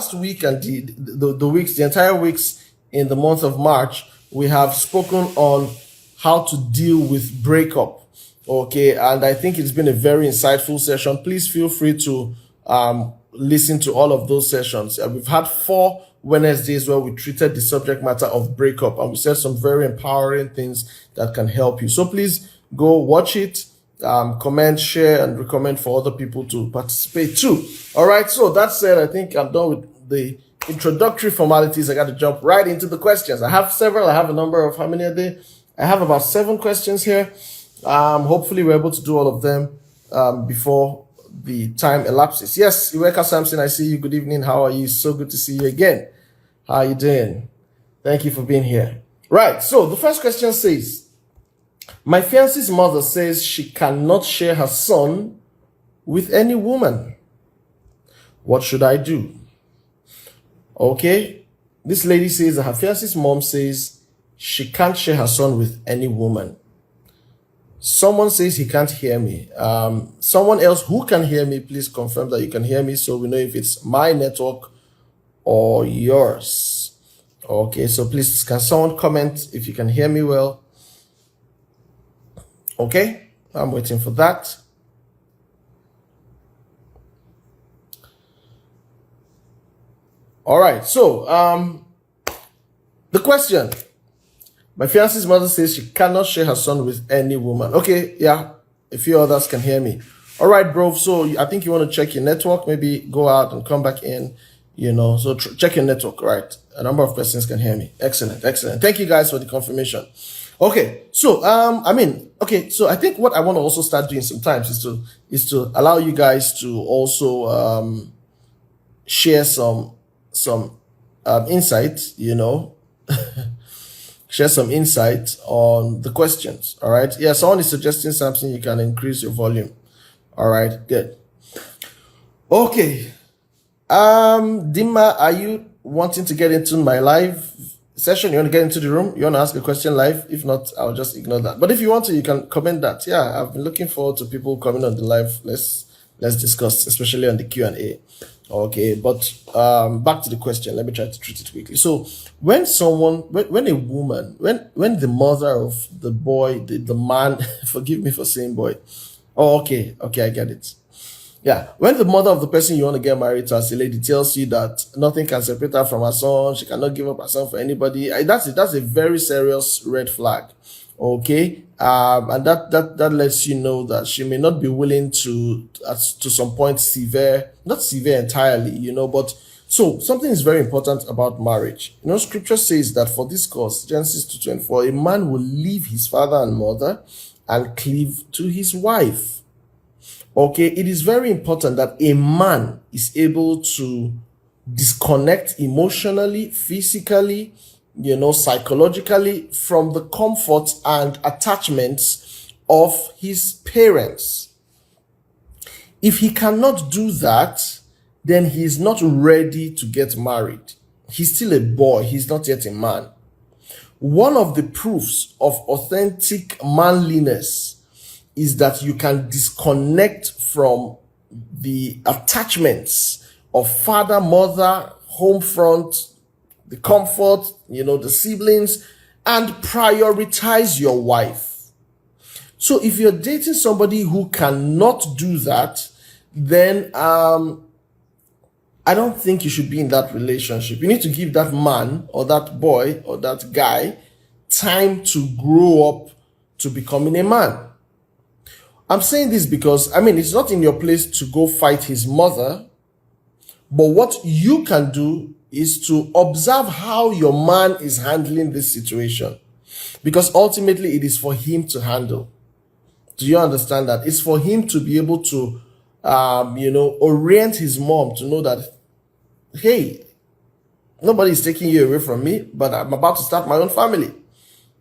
last week and the entire weeks in the month of March, we have spoken on how to deal with breakup. Okay, and I think it's been a very insightful session. Please feel free to listen to all of those sessions. We've had 4 Wednesdays where we treated the subject matter of breakup, and we said some very empowering things that can help you. So please go watch it, comment, share, and recommend for other people to participate too. All right, so that said, I think I'm done with the introductory formalities. I got to jump right into the questions. I have several. I have a number of, how many are there? I have about 7 questions here. Hopefully we're able to do all of them before the time elapses. Yes, Iweka Samson, I see you. Good evening. How are you? So good to see you again. How are you doing? Thank you for being here. Right, so the first question says, my fiance's mother says she cannot share her son with any woman. What should I do? Okay, this lady says that her fiance's mom says she can't share her son with any woman. Someone says he can't hear me. Someone else who can hear me, please confirm that you can hear me so we know if it's my network or yours. Okay, so please, can someone comment if you can hear me well? Okay, I'm waiting for that. All right, so the question. My fiance's mother says she cannot share her son with any woman. Okay, yeah, a few others can hear me. All right, bro, so I think you want to check your network, maybe go out and come back in, so check your network, right? A number of persons can hear me. Excellent, excellent. Thank you guys for the confirmation. Okay, so, so I think what I want to also start doing sometimes is to allow you guys to also share some insight, share some insight on the questions. All right. Yeah, someone is suggesting something. You can increase your volume. All right, good. Okay. Dima, are you wanting to get into my live session? You want to get into the room? You want to ask a question live? If not, I'll just ignore that. But if you want to, you can comment that. Yeah, I've been looking forward to people coming on the live. Let's discuss, especially on the Q&A. Okay, but back to the question. Let me try to treat it quickly. So when a woman, when the mother of the boy, the man, forgive me for saying boy. Oh, okay, I get it. Yeah, when the mother of the person you want to get married to as a lady tells you that nothing can separate her from her son, she cannot give up her son for anybody, that's a very serious red flag. Okay, and that lets you know that she may not be willing to some point not severe entirely, but so something is very important about marriage. Scripture says that for this cause, Genesis 2:24, a man will leave his father and mother and cleave to his wife. Okay, it is very important that a man is able to disconnect emotionally, physically, psychologically from the comfort and attachments of his parents. If he cannot do that, then he is not ready to get married. He's still a boy. He's not yet a man. One of the proofs of authentic manliness is that you can disconnect from the attachments of father, mother, home front, the comfort, the siblings, and prioritize your wife. So if you're dating somebody who cannot do that, then I don't think you should be in that relationship. You need to give that man or that boy or that guy time to grow up to becoming a man. I'm saying this because, it's not in your place to go fight his mother, but what you can do is to observe how your man is handling this situation, because ultimately it is for him to handle. Do you understand that? It's for him to be able to, orient his mom to know that, hey, nobody is taking you away from me, but I'm about to start my own family.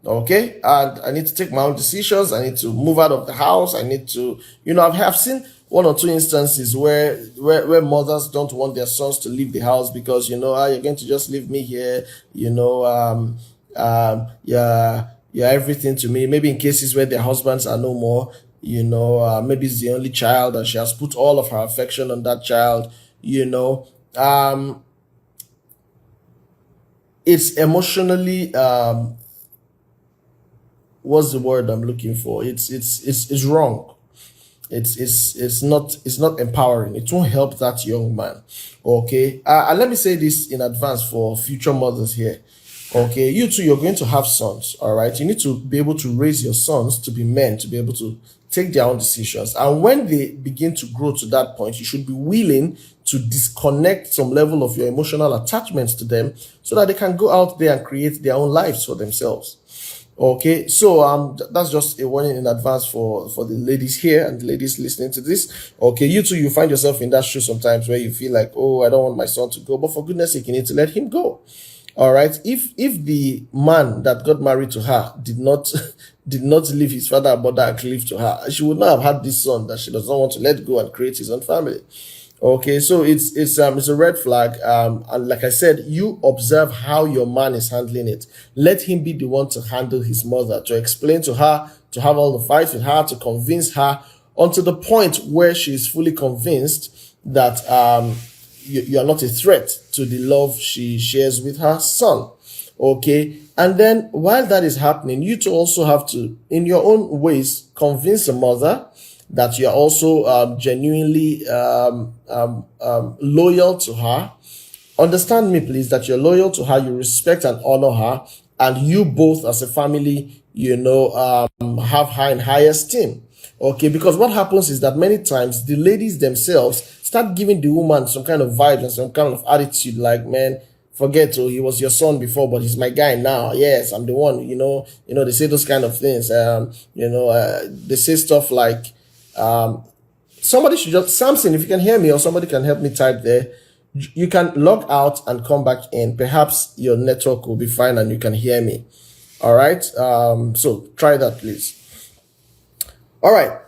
Okay, and I need to take my own decisions. I need to move out of the house. I need to, I've seen 1 or 2 instances where mothers don't want their sons to leave the house because, you're going to just leave me here, you're everything to me. Maybe in cases where their husbands are no more, maybe it's the only child and she has put all of her affection on that child, it's emotionally what's the word I'm looking for? It's wrong. It's not empowering. It won't help that young man. Okay. And let me say this in advance for future mothers here. Okay, you too, you're going to have sons, all right? You need to be able to raise your sons to be men, to be able to take their own decisions. And when they begin to grow to that point, you should be willing to disconnect some level of your emotional attachments to them so that they can go out there and create their own lives for themselves. Okay, so that's just a warning in advance for the ladies here and the ladies listening to this. Okay, you too, you find yourself in that shoe sometimes where you feel like, oh, I don't want my son to go, but for goodness sake, you need to let him go. All right. If the man that got married to her did not did not leave his father and mother and cleave to her, she would not have had this son that she does not want to let go and create his own family. Okay, so it's a red flag. And like I said, you observe how your man is handling it. Let him be the one to handle his mother, to explain to her, to have all the fights with her, to convince her, until the point where she is fully convinced that you are not a threat to the love she shares with her son. Okay. And then while that is happening, you two also have to, in your own ways, convince a mother that you are also genuinely loyal to her. Understand me, please, that you're loyal to her, you respect and honor her, and you both as a family, have high and high esteem. Okay, because what happens is that many times the ladies themselves start giving the woman some kind of vibes and some kind of attitude like, man, forget, oh, he was your son before, but he's my guy now. Yes, I'm the one, they say those kind of things. They say stuff like, somebody should just, Samson, if you can hear me or somebody can help me type there, you can log out and come back in. Perhaps your network will be fine and you can hear me. All right. So try that, please. All right.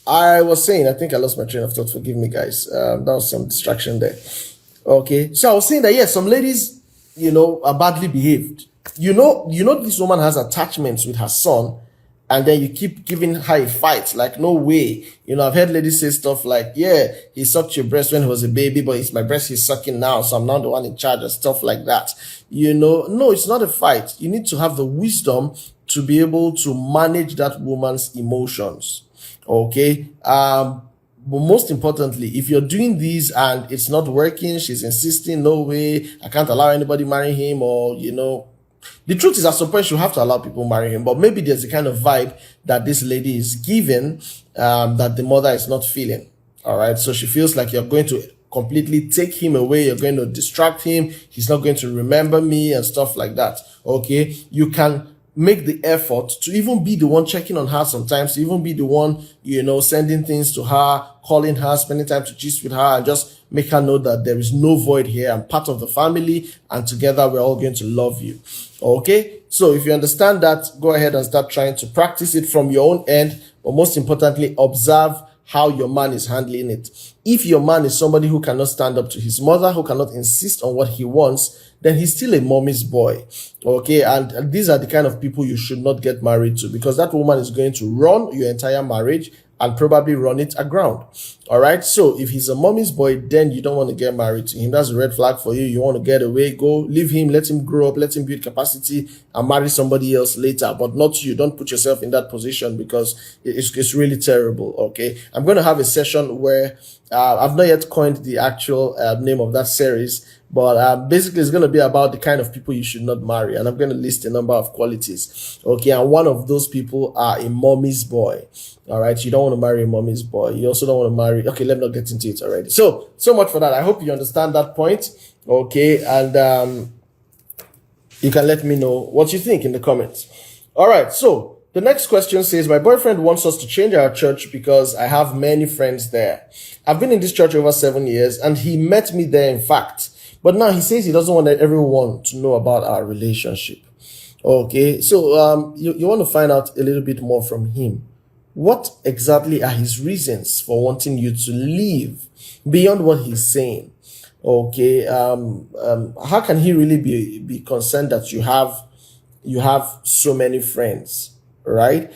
I was saying, I think I lost my train of thought. Forgive me, guys. That was some distraction there. Okay. So I was saying that, yes, some ladies, are badly behaved. This woman has attachments with her son, and then you keep giving her a fight. Like, no way. I've heard ladies say stuff like, yeah, he sucked your breast when he was a baby, but it's my breast he's sucking now, so I'm now the one in charge, and stuff like that. No, it's not a fight. You need to have the wisdom to be able to manage that woman's emotions. Okay. But most importantly, if you're doing these and it's not working, she's insisting, no way, I can't allow anybody marry him, or, the truth is, at some point, you have to allow people marry him, but maybe there's a kind of vibe that this lady is giving, that the mother is not feeling. All right. So she feels like you're going to completely take him away. You're going to distract him. He's not going to remember me and stuff like that. Okay. You can make the effort to even be the one checking on her sometimes, to even be the one, sending things to her, calling her, spending time to gist with her, and just make her know that there is no void here. I'm part of the family, and together we're all going to love you. Okay? So if you understand that, go ahead and start trying to practice it from your own end, but most importantly, observe how your man is handling it. If your man is somebody who cannot stand up to his mother, who cannot insist on what he wants, then he's still a mommy's boy. Okay. And these are the kind of people you should not get married to, because that woman is going to run your entire marriage and probably run it aground. All right. So if he's a mommy's boy, then you don't want to get married to him. That's a red flag for you. You want to get away, go leave him, let him grow up, let him build capacity and marry somebody else later, but not you. Don't put yourself in that position, because it's really terrible. Okay. I'm going to have a session where I've not yet coined the actual name of that series, but basically it's going to be about the kind of people you should not marry. And I'm going to list a number of qualities. Okay. And one of those people are a mommy's boy. All right. You don't want to marry a mommy's boy. You also don't want to marry. Okay. Let me not get into it already. So much for that. I hope you understand that point. Okay. And you can let me know what you think in the comments. All right. So the next question says, my boyfriend wants us to change our church because I have many friends there. I've been in this church over 7 years and he met me there, in fact. But now he says he doesn't want everyone to know about our relationship. Okay. So you want to find out a little bit more from him. What exactly are his reasons for wanting you to leave beyond what he's saying? Okay. How can he really be concerned that you have so many friends, right?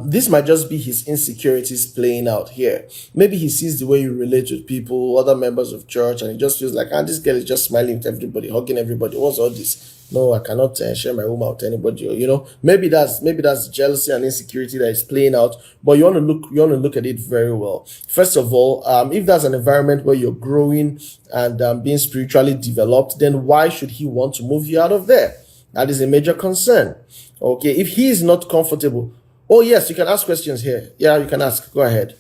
This might just be his insecurities playing out here. Maybe he sees the way you relate with people, other members of church, and he just feels like, this girl is just smiling with everybody, hugging everybody. What's all this? No, I cannot share my home out to anybody. Or, maybe that's jealousy and insecurity that is playing out. But you want to look at it very well. First of all, if that's an environment where you're growing and being spiritually developed, then why should he want to move you out of there? That is a major concern. Okay, if he is not comfortable, oh yes, you can ask questions here. Yeah, you can ask. Go ahead.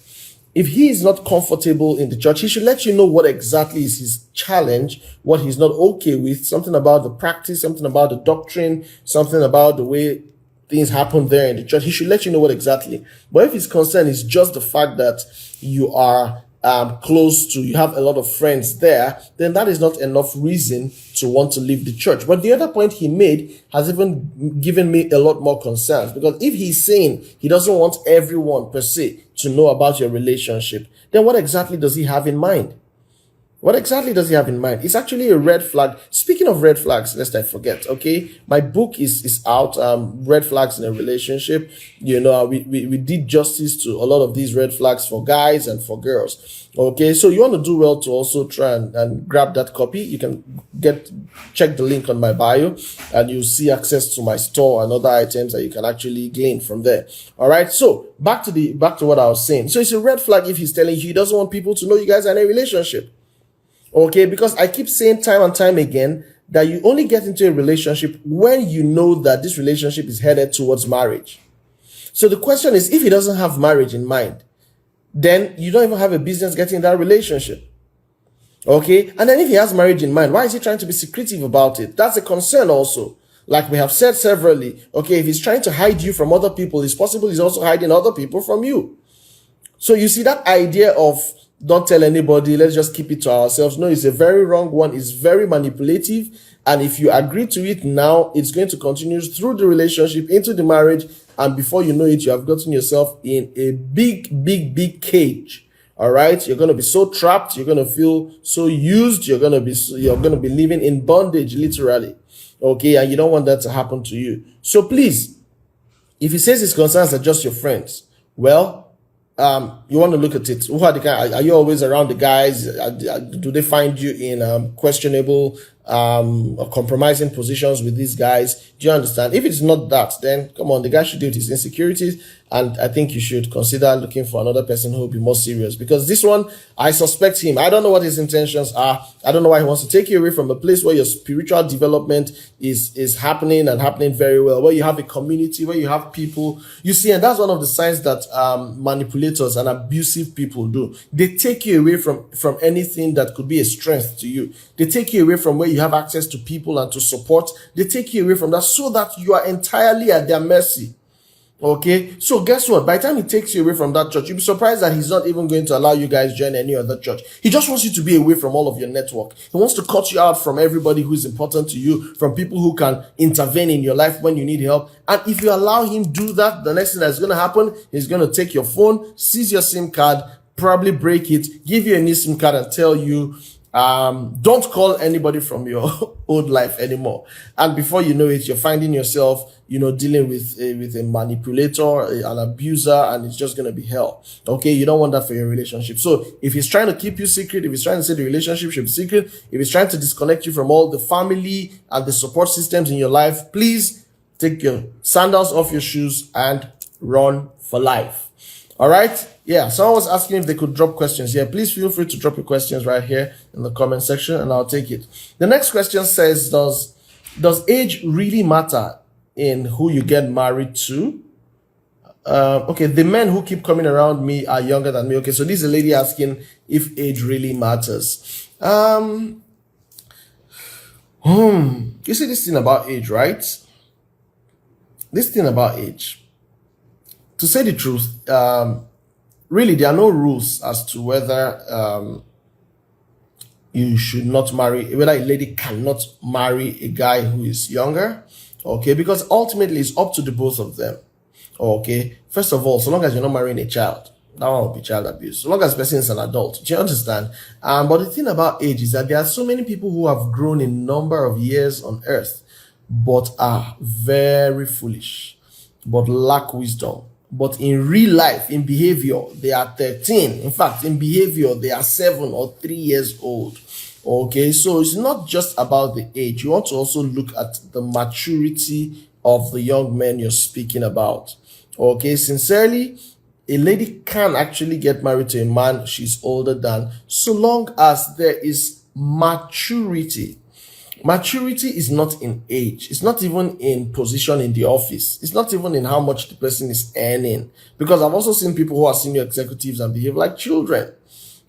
If he is not comfortable in the church, he should let you know what exactly is his challenge, what he's not okay with, something about the practice, something about the doctrine, something about the way things happen there in the church. He should let you know what exactly. But if his concern is just the fact that you are close to, you have a lot of friends there, then that is not enough reason to want to leave the church. But the other point he made has even given me a lot more concerns, because if he's saying he doesn't want everyone per se to know about your relationship, then what exactly does he have in mind? What exactly does he have in mind? It's actually a red flag. Speaking of red flags, lest I forget, okay? My book is out, Red Flags in a Relationship. We did justice to a lot of these red flags for guys and for girls. Okay, so you want to do well to also try and grab that copy. You can check the link on my bio, and you'll see access to my store and other items that you can actually glean from there. All right, so back to what I was saying. So it's a red flag if he's telling you he doesn't want people to know you guys are in a relationship. Okay, because I keep saying time and time again that you only get into a relationship when you know that this relationship is headed towards marriage. So the question is, if he doesn't have marriage in mind, then you don't even have a business getting in that relationship. Okay, and then if he has marriage in mind, why is he trying to be secretive about it? That's a concern also. Like we have said severally, okay, if he's trying to hide you from other people, it's possible he's also hiding other people from you. So you see that idea of don't tell anybody, let's just keep it to ourselves. No, it's a very wrong one. It's very manipulative. And if you agree to it now, it's going to continue through the relationship into the marriage. And before you know it, you have gotten yourself in a big, big, big cage. All right. You're going to be so trapped. You're going to feel so used. You're going to be living in bondage, literally. Okay. And you don't want that to happen to you. So please, if he says his concerns are just your friends, well, you want to look at it. Who are the guys? Are you always around the guys? Do they find you in questionable or compromising positions with these guys? Do you understand? If it's not that, then come on, the guy should deal with his insecurities, and I think you should consider looking for another person who will be more serious, because this one, I suspect him. I don't know what his intentions are. I don't know why he wants to take you away from a place where your spiritual development is happening and happening very well, where you have a community, where you have people. You see, and that's one of the signs that manipulators and abusive people do. They take you away from anything that could be a strength to you. They take you away from where you have access to people and to support. They take you away from that so that you are entirely at their mercy. Okay, so guess what? By the time he takes you away from that church, you'll be surprised that he's not even going to allow you guys join any other church. He just wants you to be away from all of your network. He wants to cut you out from everybody who is important to you, from people who can intervene in your life when you need help. And if you allow him do that, the next thing that's going to happen, he's going to take your phone, seize your SIM card, probably break it, give you a new SIM card and tell you, don't call anybody from your old life anymore. And before you know it, you're finding yourself, dealing with a manipulator, an abuser, and it's just going to be hell. Okay. You don't want that for your relationship. So if he's trying to keep you secret, if he's trying to say the relationship should be secret, if he's trying to disconnect you from all the family and the support systems in your life, please take your sandals off your shoes and run for life. All right. Yeah. Someone was asking if they could drop questions. Yeah. Please feel free to drop your questions right here in the comment section and I'll take it. The next question says, does age really matter in who you get married to? Okay. The men who keep coming around me are younger than me. Okay. So this is a lady asking if age really matters. You see this thing about age, right? This thing about age. To say the truth, really, there are no rules as to whether you should not marry, whether a lady cannot marry a guy who is younger, okay? Because ultimately, it's up to the both of them, okay? First of all, so long as you're not marrying a child, that one will be child abuse. So long as the person is an adult, do you understand? But the thing about age is that there are so many people who have grown a number of years on earth, but are very foolish, but lack wisdom. But in real life, in behavior, they are 13. In fact, in behavior, they are 7 or 3 years old. Okay, so it's not just about the age. You want to also look at the maturity of the young men you're speaking about. Okay, sincerely, a lady can actually get married to a man she's older than, so long as there is maturity. Maturity is not in age. It's not even in position in the office. It's not even in how much the person is earning. Because I've also seen people who are senior executives and behave like children.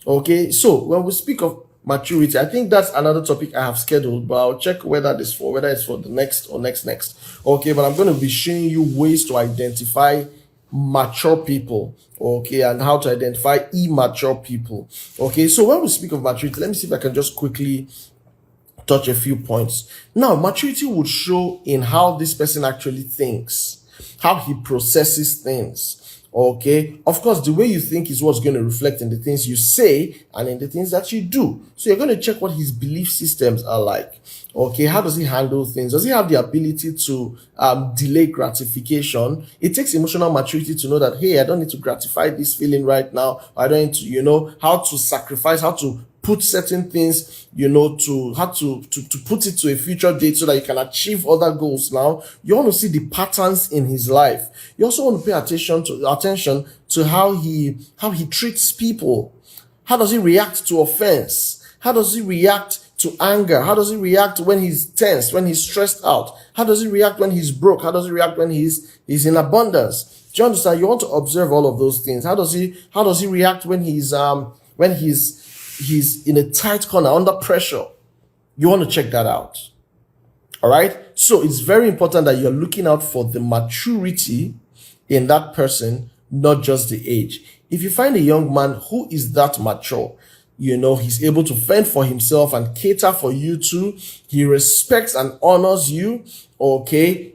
Okay, so when we speak of maturity, I think that's another topic I have scheduled, but I'll check whether it's for the next or next. Okay, but I'm going to be showing you ways to identify mature people, okay, and how to identify immature people. Okay, so when we speak of maturity, let me see if I can just quickly touch a few points. Now, maturity would show in how this person actually thinks, how he processes things. Okay, of course, the way you think is what's going to reflect in the things you say and in the things that you do. So you're going to check what his belief systems are like. Okay, how does he handle things? Does he have the ability to delay gratification? It takes emotional maturity to know that, hey, I don't need to gratify this feeling right now. I don't need to, how to sacrifice, how to put certain things, to how to put it to a future date so that you can achieve other goals. Now, you want to see the patterns in his life. You also want to pay attention to how he treats people. How does he react to offense? How does he react to anger? How does he react when he's tense, when he's stressed out? How does he react when he's broke? How does he react when he's in abundance? Do you understand? You want to observe all of those things. How does he react when he's in a tight corner under pressure? You want to check that out. All right. So it's very important that you're looking out for the maturity in that person, not just the age. If you find a young man who is that mature, he's able to fend for himself and cater for you too. He respects and honors you. Okay.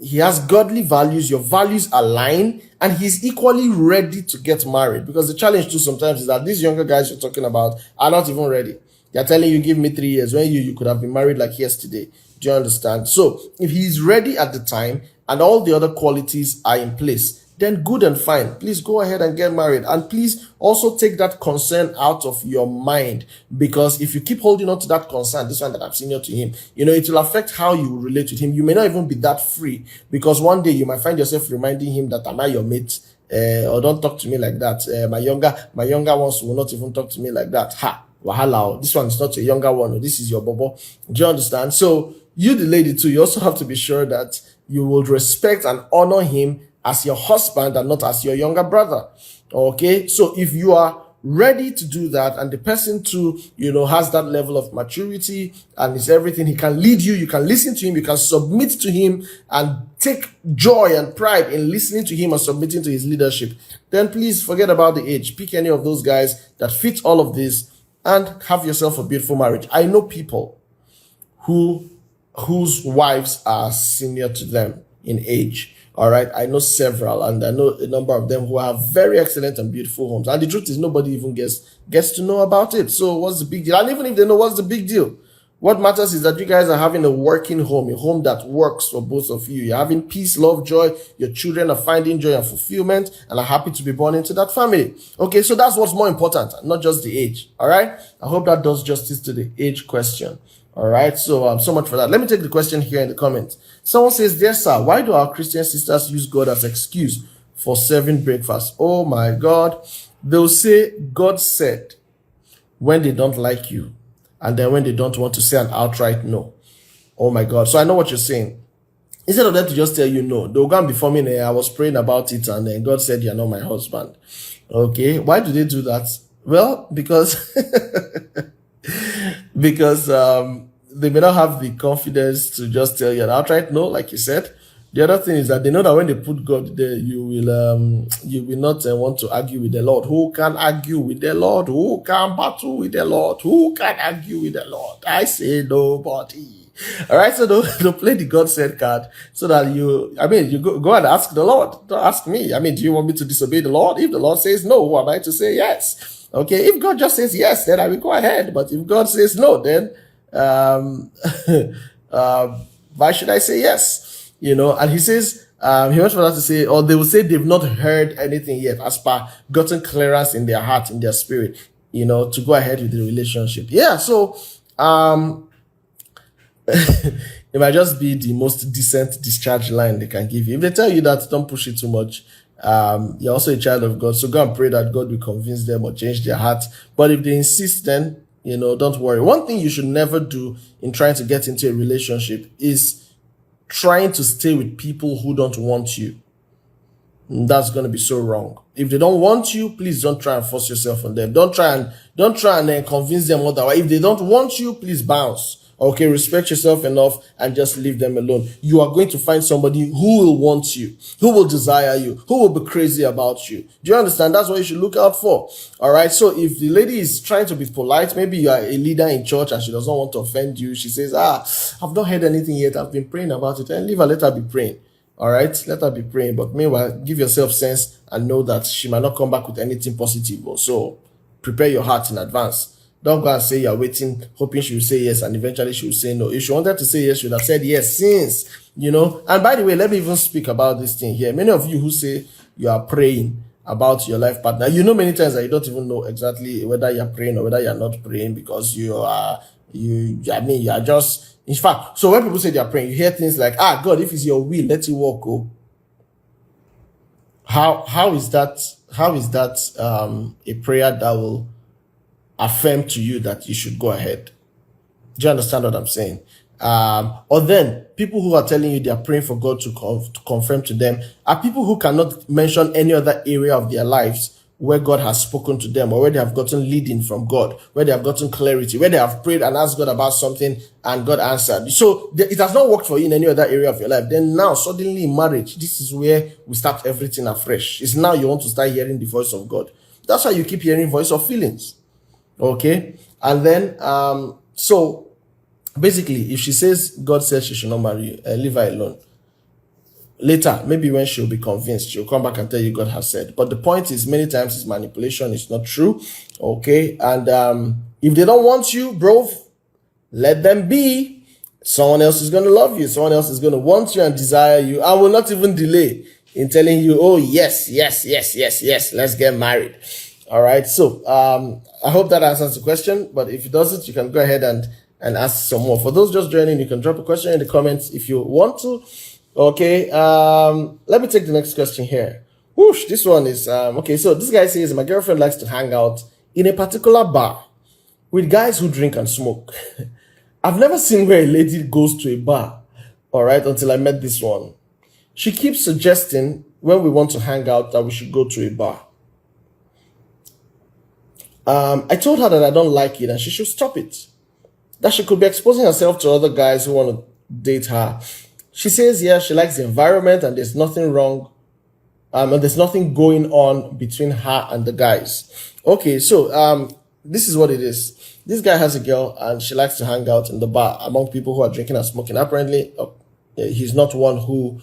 He has godly values. Your values align, and he's equally ready to get married. Because the challenge too sometimes is that these younger guys you're talking about are not even ready. They're telling you, give me 3 years, when you could have been married like yesterday. Do you understand? So if he's ready at the time and all the other qualities are in place, then good and fine. Please go ahead and get married. And please also take that concern out of your mind, because if you keep holding on to that concern, this one that I'm senior to him, it will affect how you relate with him. You may not even be that free, because one day you might find yourself reminding him that, am I your mate? Or don't talk to me like that. My younger ones will not even talk to me like that. Ha, wahala. This one is not a younger one. This is your bobo. Do you understand? So you, the lady too, you also have to be sure that you will respect and honor him as your husband and not as your younger brother. Okay, so if you are ready to do that, and the person too, has that level of maturity and is everything, he can lead you, you can listen to him, you can submit to him and take joy and pride in listening to him and submitting to his leadership, then please forget about the age. Pick any of those guys that fit all of this and have yourself a beautiful marriage. I know people whose wives are senior to them in age. All right, I know several, and I know a number of them who have very excellent and beautiful homes. And the truth is, nobody even gets to know about it. So what's the big deal? And even if they know, what's the big deal? What matters is that you guys are having a working home, a home that works for both of you. You're having peace, love, joy. Your children are finding joy and fulfillment and are happy to be born into that family. Okay, so that's what's more important, not just the age. All right, I hope that does justice to the age question. All right, so much for that. Let me take the question here in the comments. Someone says, dear sir, why do our Christian sisters use God as excuse for serving breakfast? Oh my God. They'll say God said when they don't like you, and then when they don't want to say an outright no. Oh my God. So I know what you're saying. Instead of them to just tell you no, they'll go and be forming I was praying about it, and then God said you're not my husband. Okay, why do they do that? Well, because they may not have the confidence to just tell you an outright no, like you said. The other thing is that they know that when they put God there, you will not want to argue with the Lord. Who can argue with the Lord? Who can battle with the Lord? Who can argue with the Lord? I say nobody. All right, so don't play the God said card, so that you go and ask the Lord. Don't ask me. Do you want me to disobey the Lord? If the Lord says no, who am I to say yes? Okay, if God just says yes, then I will go ahead. But if God says no, then why should I say yes? And he says, he wants for us to say, or they will say they've not heard anything yet, as per gotten clearance in their heart, in their spirit. to go ahead with the relationship. Yeah, so it might just be the most decent discharge line they can give you. If they tell you that, don't push it too much. You're also a child of God, so go and pray that God will convince them or change their heart. But if they insist, then don't worry. One thing you should never do in trying to get into a relationship is trying to stay with people who don't want you. That's going to be so wrong. If they don't want you, please don't try and force yourself on them. Don't try and convince them otherwise. If they don't want you, please bounce. Okay, respect yourself enough and just leave them alone. You are going to find somebody who will want you, who will desire you, who will be crazy about you. Do you understand? That's what you should look out for. All right. So if the lady is trying to be polite, maybe you are a leader in church and she doesn't want to offend you. She says, I've not heard anything yet. I've been praying about it. And leave her, let her be praying. All right. Let her be praying. But meanwhile, give yourself sense and know that she might not come back with anything positive. So prepare your heart in advance. Don't go and say you're waiting, hoping she will say yes, and eventually she will say no. If she wanted to say yes, she would have said yes since, And by the way, let me even speak about this thing here. Many of you who say you are praying about your life partner, many times that you don't even know exactly whether you're praying or whether you're not praying because you are just, in fact, so when people say they are praying, you hear things like, God, if it's your will, let it work. Oh. How is that a prayer that will affirm to you that you should go ahead? Do you understand what I'm saying? Or then people who are telling you they are praying for God to confirm to them are people who cannot mention any other area of their lives where God has spoken to them or where they have gotten leading from God, where they have gotten clarity, where they have prayed and asked God about something and God answered. So it has not worked for you in any other area of your life. Then now suddenly in marriage, this is where we start everything afresh. It's now you want to start hearing the voice of God. That's why you keep hearing voice of feelings. Okay. And then, so basically, if she says God says she should not marry you, leave her alone. Later, maybe when she'll be convinced, she'll come back and tell you God has said. But the point is, many times it's manipulation. It's not true. Okay. And, if they don't want you, bro, let them be. Someone else is going to love you. Someone else is going to want you and desire you. I will not even delay in telling you, oh, yes, let's get married. All right. So, I hope that answers the question, but if it doesn't, you can go ahead and ask some more. For those just joining, you can drop a question in the comments if you want to. Okay. Let me take the next question here. Whoosh, this one is, okay. So this guy says, my girlfriend likes to hang out in a particular bar with guys who drink and smoke. I've never seen where a lady goes to a bar. All right. Until I met this one. She keeps suggesting when we want to hang out that we should go to a bar. I told her that I don't like it and she should stop it. That she could be exposing herself to other guys who want to date her. She says, yeah, she likes the environment and there's nothing wrong. And there's nothing going on between her and the guys. Okay, so this is what it is. This guy has a girl and she likes to hang out in the bar among people who are drinking and smoking. Apparently, he's not one who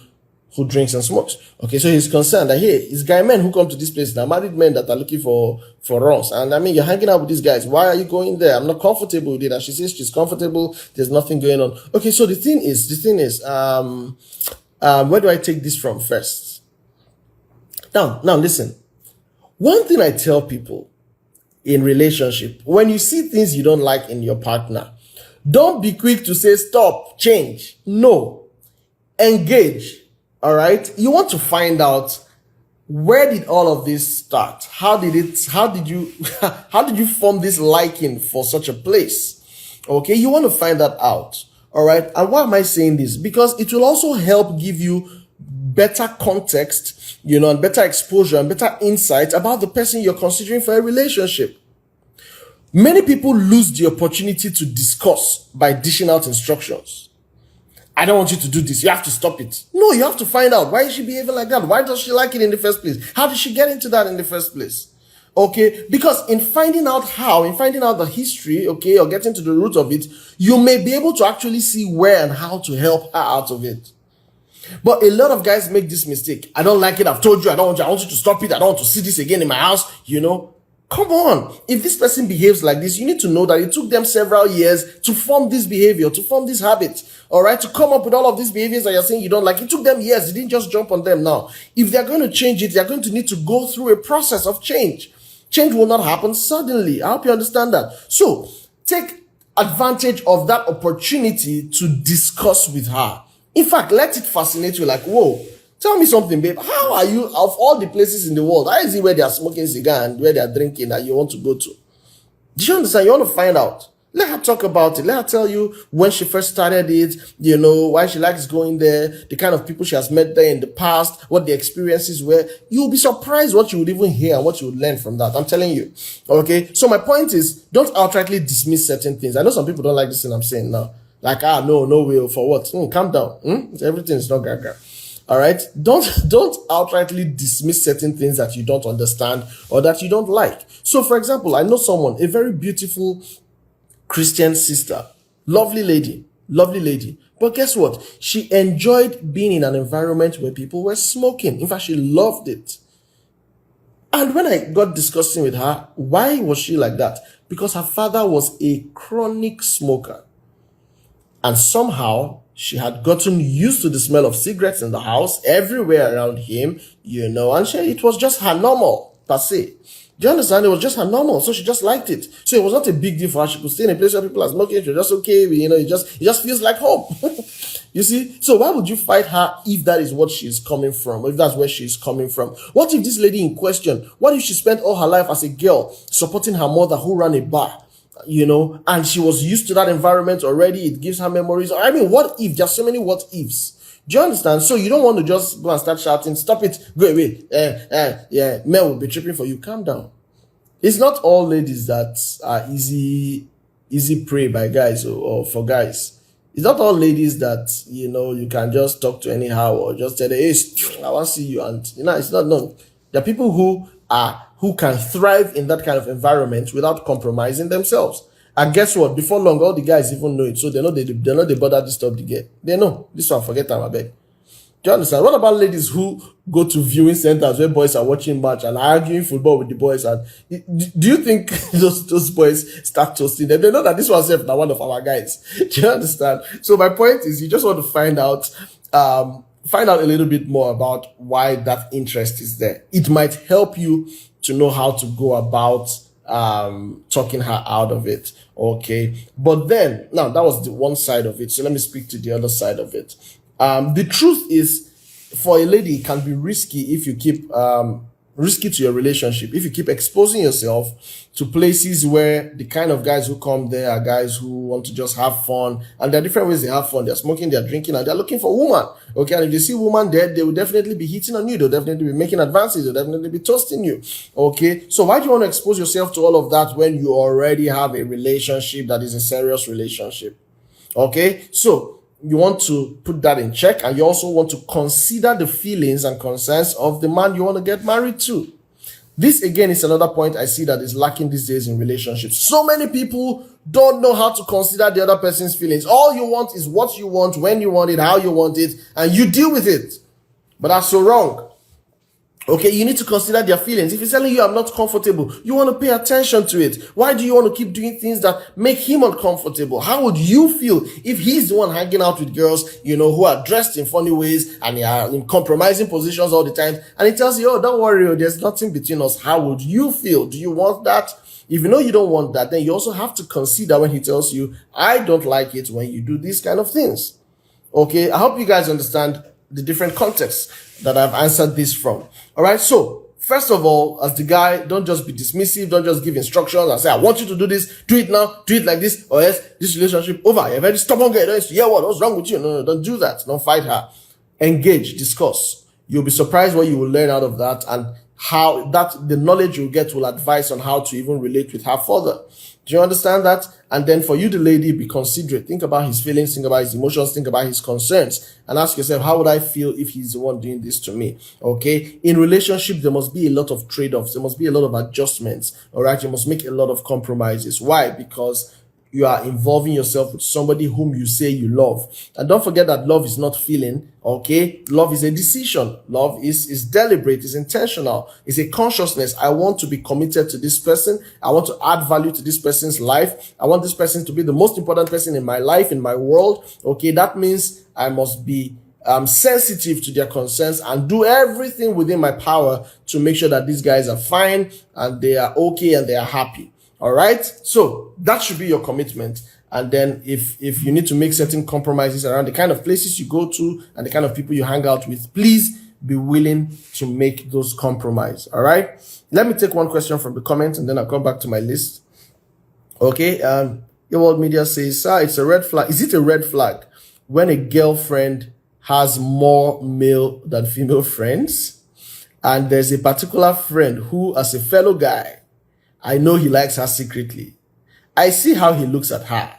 drinks and smokes. Okay, so he's concerned that, hey, it's guy men who come to this place now, married men that are looking for runs. And I mean, you're hanging out with these guys. Why are you going there? I'm not comfortable with it. And she says she's comfortable. There's nothing going on. Okay, so the thing is, where do I take this from first? Now listen. One thing I tell people in relationship, when you see things you don't like in your partner, don't be quick to say, stop, change. No, engage. All right. You want to find out, where did all of this start? How did you form this liking for such a place? Okay. You want to find that out. All right. And why am I saying this? Because it will also help give you better context, and better exposure and better insight about the person you're considering for a relationship. Many people lose the opportunity to discuss by dishing out instructions. I don't want you to do this. You have to stop it. No, you have to find out, why is she behaving like that? Why does she like it in the first place? How did she get into that in the first place? Okay, because in finding out the history, okay, or getting to the root of it, you may be able to actually see where and how to help her out of it. But a lot of guys make this mistake. I don't like it. I've told you. I want you to stop it. I don't want to see this again in my house. Come on. If this person behaves like this, you need to know that it took them several years to form this behavior, to form this habit. All right. To come up with all of these behaviors that you're saying you don't like. It took them years. You didn't just jump on them now. If they're going to change it, they're going to need to go through a process of change. Change will not happen suddenly. I hope you understand that. So take advantage of that opportunity to discuss with her. In fact, let it fascinate you, like, whoa, tell me something, babe. How are you, of all the places in the world, how is it where they are smoking cigar and where they are drinking that you want to go to? Do you understand? You want to find out. Let her talk about it. Let her tell you when she first started it, why she likes going there, the kind of people she has met there in the past, what the experiences were. You'll be surprised what you would even hear and what you would learn from that. I'm telling you. Okay? So my point is, don't outrightly dismiss certain things. I know some people don't like this thing I'm saying now. Like, no will, for what? Calm down. Everything is not gaga. All right? Don't outrightly dismiss certain things that you don't understand or that you don't like. So, for example, I know someone, a very beautiful Christian sister, lovely lady. But guess what? She enjoyed being in an environment where people were smoking. In fact, she loved it. And when I got discussing with her, why was she like that? Because her father was a chronic smoker. And somehow she had gotten used to the smell of cigarettes in the house, everywhere around him, and it was just her normal, per se. Do you understand? It was just her normal, so she just liked it. So it was not a big deal for her. She could stay in a place where people are smoking. She was just okay. It just feels like home. You see? So why would you fight her if that is what she's coming from? If that's where she's coming from? What if this lady in question, what if she spent all her life as a girl supporting her mother who ran a bar? And she was used to that environment already. It gives her memories. I mean, what if? There's so many what ifs. Do you understand? So you don't want to just go and start shouting, stop it, go away. Men will be tripping for you. Calm down. It's not all ladies that are easy prey by guys or for guys. It's not all ladies that, you can just talk to anyhow or just tell them, hey, I want to see you. And, it's not known. There are people who can thrive in that kind of environment without compromising themselves. And guess what? Before long, all the guys even know it. So they know they bother disturb the girl. They know. This one, forget them, I beg. Do you understand? What about ladies who go to viewing centers where boys are watching match and arguing football with the boys? And do you think those boys start toasting them? They know that this was one of our guys. Do you understand? So my point is, you just want to find out a little bit more about why that interest is there. It might help you to know how to go about talking her out of it. Okay. But then, now that was the one side of it. So let me speak to the other side of it. The truth is, for a lady, it can be risky if you keep risky to your relationship if you keep exposing yourself to places where the kind of guys who come there are guys who want to just have fun, and there are different ways they have fun. They're smoking, they're drinking, and they're looking for a woman. Okay, and if they see a woman there, they will definitely be hitting on you. They'll definitely be making advances. They'll definitely be toasting you. Okay, so why do you want to expose yourself to all of that when you already have a relationship that is a serious relationship? Okay, so you want to put that in check, and you also want to consider the feelings and concerns of the man you want to get married to. This again is another point I see that is lacking these days in relationships. So many people don't know how to consider the other person's feelings. All you want is what you want, when you want it, how you want it, and you deal with it. But that's so wrong. Okay, you need to consider their feelings. If he's telling you I'm not comfortable, you want to pay attention to it. Why do you want to keep doing things that make him uncomfortable? How would you feel if he's the one hanging out with girls, who are dressed in funny ways and they are in compromising positions all the time, and he tells you, oh, don't worry, there's nothing between us. How would you feel? Do you want that? If you know you don't want that, then you also have to consider when he tells you, I don't like it when you do these kind of things. Okay, I hope you guys understand the different contexts that I've answered this from. All right. So first of all, as the guy, don't just be dismissive. Don't just give instructions and say, I want you to do this. Do it now. Do it like this. Or else this relationship over. You're very stubborn guy. What's wrong with you? No, don't do that. Don't fight her. Engage, discuss. You'll be surprised what you will learn out of that, and how that the knowledge you'll get will advise on how to even relate with her further. Do you understand that? And then for you, the lady, be considerate. Think about his feelings, think about his emotions, think about his concerns, and ask yourself, how would I feel if he's the one doing this to me? Okay. In relationship, there must be a lot of trade-offs. There must be a lot of adjustments. All right. You must make a lot of compromises. Why? Because you are involving yourself with somebody whom you say you love. And don't forget that love is not feeling, okay? Love is a decision. Love is deliberate, is intentional, is a consciousness. I want to be committed to this person. I want to add value to this person's life. I want this person to be the most important person in my life, in my world. Okay, that means I must be sensitive to their concerns and do everything within my power to make sure that these guys are fine and they are okay and they are happy. All right. So that should be your commitment. And then if you need to make certain compromises around the kind of places you go to and the kind of people you hang out with, please be willing to make those compromises. All right. Let me take one question from the comments and then I'll come back to my list. Okay. Your world media says, sir, it's a red flag. Is it a red flag when a girlfriend has more male than female friends? And there's a particular friend who, as a fellow guy, I know he likes her secretly. I see how he looks at her.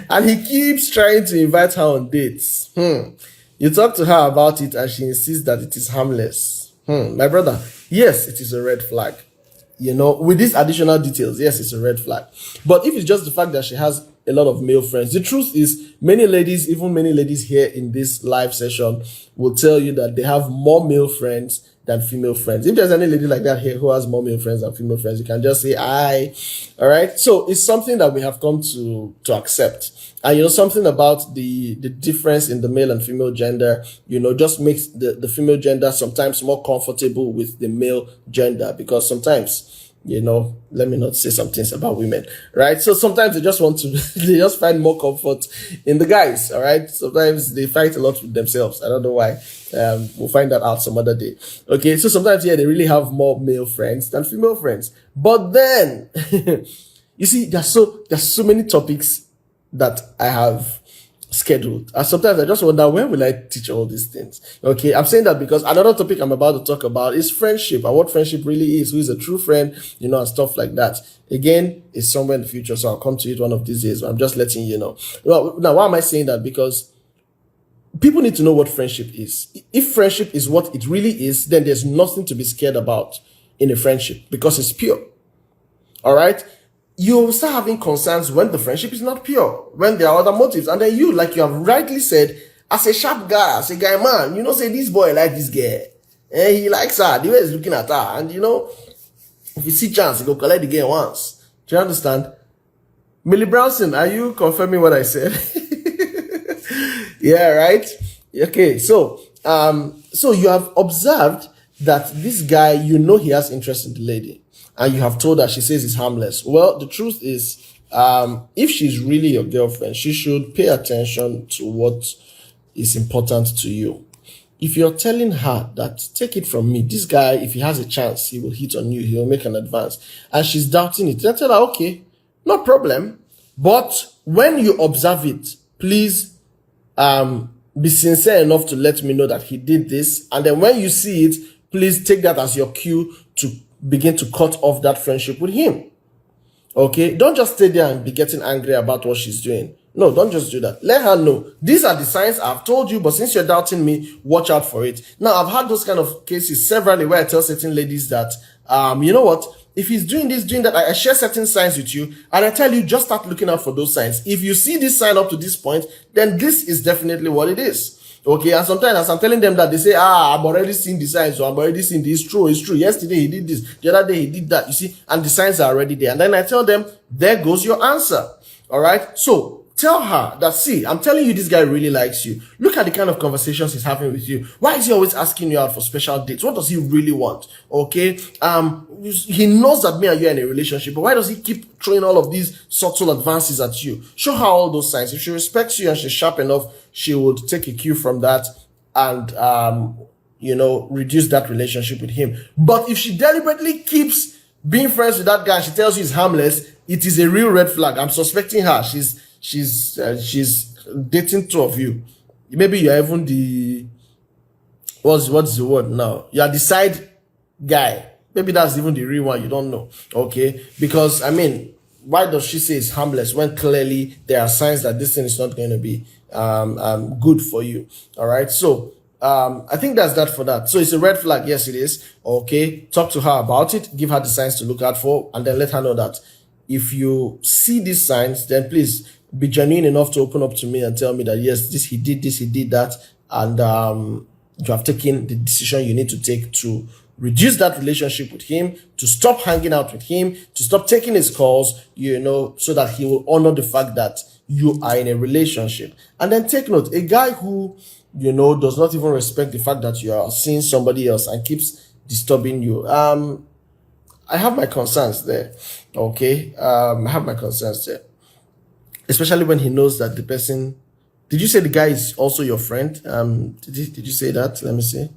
And he keeps trying to invite her on dates. You talk to her about it and she insists that it is harmless. My brother, yes, it is a red flag. You know, with these additional details, yes, it's a red flag. But if it's just the fact that she has a lot of male friends, the truth is many ladies, even many ladies here in this live session, will tell you that they have more male friends than female friends. If there's any lady like that here who has more male friends than female friends, you can just say aye. All right. So it's something that we have come to accept. And you know, something about the difference in the male and female gender, you know, just makes the female gender sometimes more comfortable with the male gender, because sometimes, you know, let me not say some things about women, right? So sometimes they just want to, they just find more comfort in the guys, all right? Sometimes they fight a lot with themselves. I don't know why. We'll find that out some other day. Okay, so sometimes, yeah, they really have more male friends than female friends. But then, you see, there's so many topics that I have scheduled. And sometimes I just wonder, when will I teach all these things? Okay, I'm saying that because another topic I'm about to talk about is friendship and what friendship really is, who is a true friend, you know, and stuff like that. Again, it's somewhere in the future, so I'll come to it one of these days. I'm just letting you know. Now, why am I saying that? Because people need to know what friendship is. If friendship is what it really is, then there's nothing to be scared about in a friendship because it's pure. All right? You start having concerns when the friendship is not pure, when there are other motives. And then you, like you have rightly said, as a sharp guy, as a guy man, you know, say this boy like this girl. And he likes her, the way he's looking at her. And you know, if you see chance, you go collect the girl once. Do you understand? Millie Brownson, are you confirming what I said? Yeah, right? Okay, so you have observed that this guy, you know, he has interest in the lady. And you have told her, she says it's harmless. Well, the truth is, if she's really your girlfriend, she should pay attention to what is important to you. If you're telling her that, take it from me, this guy, if he has a chance, he will hit on you, he will make an advance, and she's doubting it, then tell her, okay, no problem. But when you observe it, please be sincere enough to let me know that he did this. And then when you see it, please take that as your cue to begin to cut off that friendship with him. Okay? Don't just stay there and be getting angry about what she's doing. No, don't just do that. Let her know. These are the signs I've told you, but since you're doubting me, watch out for it. Now, I've had those kind of cases severally where I tell certain ladies that, you know what? If he's doing this, doing that, I share certain signs with you, and I tell you, just start looking out for those signs. If you see this sign up to this point, then this is definitely what it is. Okay, and sometimes as I'm telling them that, they say, I've already seen the signs, so I've already seen this. It's true. Yesterday he did this, the other day he did that, you see, and the signs are already there. And then I tell them, there goes your answer. All right, so tell her that, see, I'm telling you, this guy really likes you. Look at the kind of conversations he's having with you. Why is he always asking you out for special dates? What does he really want? Okay, he knows that me and you are in a relationship, but why does he keep throwing all of these subtle advances at you? Show her all those signs. If she respects you and she's sharp enough, she would take a cue from that and, you know, reduce that relationship with him. But if she deliberately keeps being friends with that guy and she tells you he's harmless, it is a real red flag. I'm suspecting her. She's dating two of you. Maybe you're even the, what's the word now? You're the side guy. Maybe that's even the real one. You don't know. Okay. Because, I mean, why does she say it's harmless when clearly there are signs that this thing is not going to be good for you? All right. So, I think that's that for that. So it's a red flag. Yes, it is. Okay. Talk to her about it. Give her the signs to look out for, and then let her know that if you see these signs, then please be genuine enough to open up to me and tell me that, yes, he did that, and you have taken the decision you need to take to reduce that relationship with him, to stop hanging out with him, to stop taking his calls, so that he will honor the fact that you are in a relationship. And then take note, a guy who, does not even respect the fact that you are seeing somebody else and keeps disturbing you. I have my concerns there. Okay. I have my concerns there. Especially when he knows that the person, did you say the guy is also your friend? Did you say that? Let me see.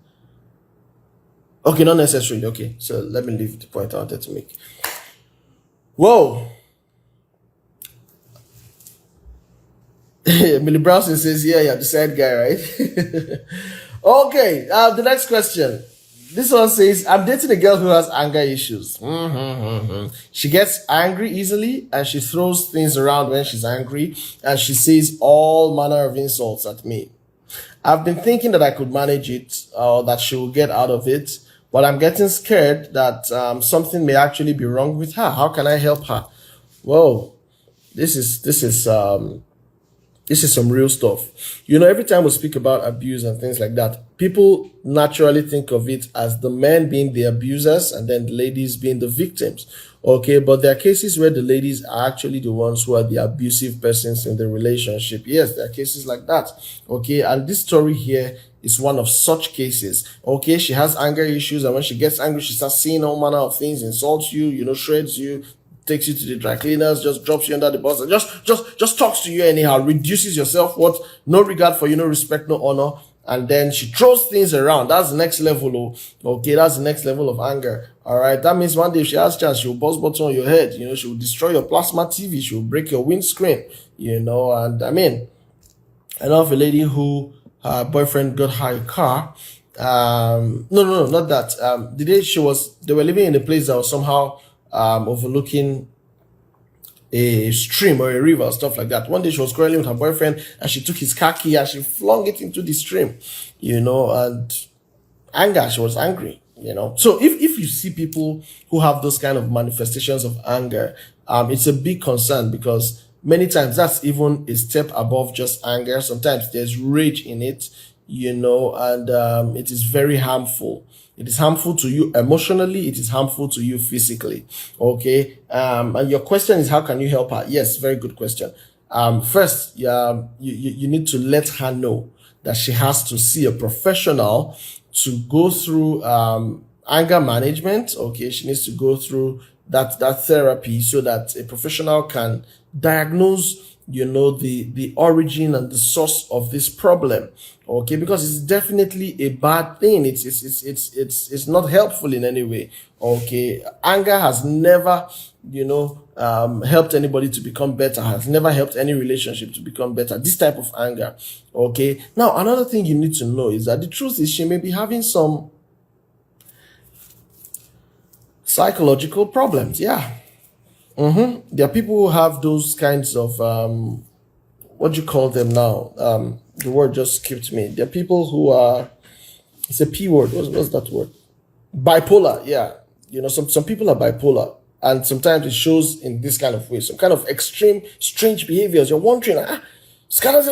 Okay, not necessarily. Okay, so let me leave the point I wanted to make. Whoa. Millie Brownson says, yeah, the sad guy, right? Okay, the next question. This one says, I'm dating a girl who has anger issues. She gets angry easily and she throws things around when she's angry and she says all manner of insults at me. I've been thinking that I could manage it or that she will get out of it, but I'm getting scared that something may actually be wrong with her. How can I help her? Whoa, this is some real stuff. Every time we speak about abuse and things like that, people naturally think of it as the men being the abusers and then the ladies being the victims. Okay, but there are cases where the ladies are actually the ones who are the abusive persons in the relationship. Yes, there are cases like that. Okay, and this story here is one of such cases. Okay, she has anger issues, and when she gets angry, she starts saying all manner of things, insults you, shreds you, takes you to the dry cleaners, just drops you under the bus, and just talks to you anyhow, reduces your self-worth, no regard for you, no respect, no honor, and then she throws things around. That's the next level. Okay, that's the next level of anger. All right, that means one day if she has a chance, she'll bust button on your head. She will destroy your plasma TV, she will break your windscreen. And I mean, I know of a lady who her boyfriend got her a car. No, not that. The day they were living in a place that was somehow overlooking a stream or a river, stuff like that. One day she was quarreling with her boyfriend and she took his car key and she flung it into the stream, and anger, she was angry, So if you see people who have those kind of manifestations of anger, it's a big concern because many times that's even a step above just anger. Sometimes there's rage in it, and it is very harmful. It is harmful to you emotionally. It is harmful to you physically. Okay. And your question is, how can you help her? Yes, very good question. First, you need to let her know that she has to see a professional to go through anger management. Okay, she needs to go through that therapy so that a professional can diagnose the origin and the source of this problem. Okay, because it's definitely a bad thing. It's not helpful in any way. Okay, anger has never helped anybody to become better, has never helped any relationship to become better, this type of anger. Okay, now another thing you need to know is that the truth is she may be having some psychological problems. Yeah. There are people who have those kinds of what do you call them now? The word just skipped me. There are people who are, it's a P word. What's that word? Bipolar. Yeah. Some people are bipolar, and sometimes it shows in this kind of way, some kind of extreme, strange behaviors. You're wondering, sometimes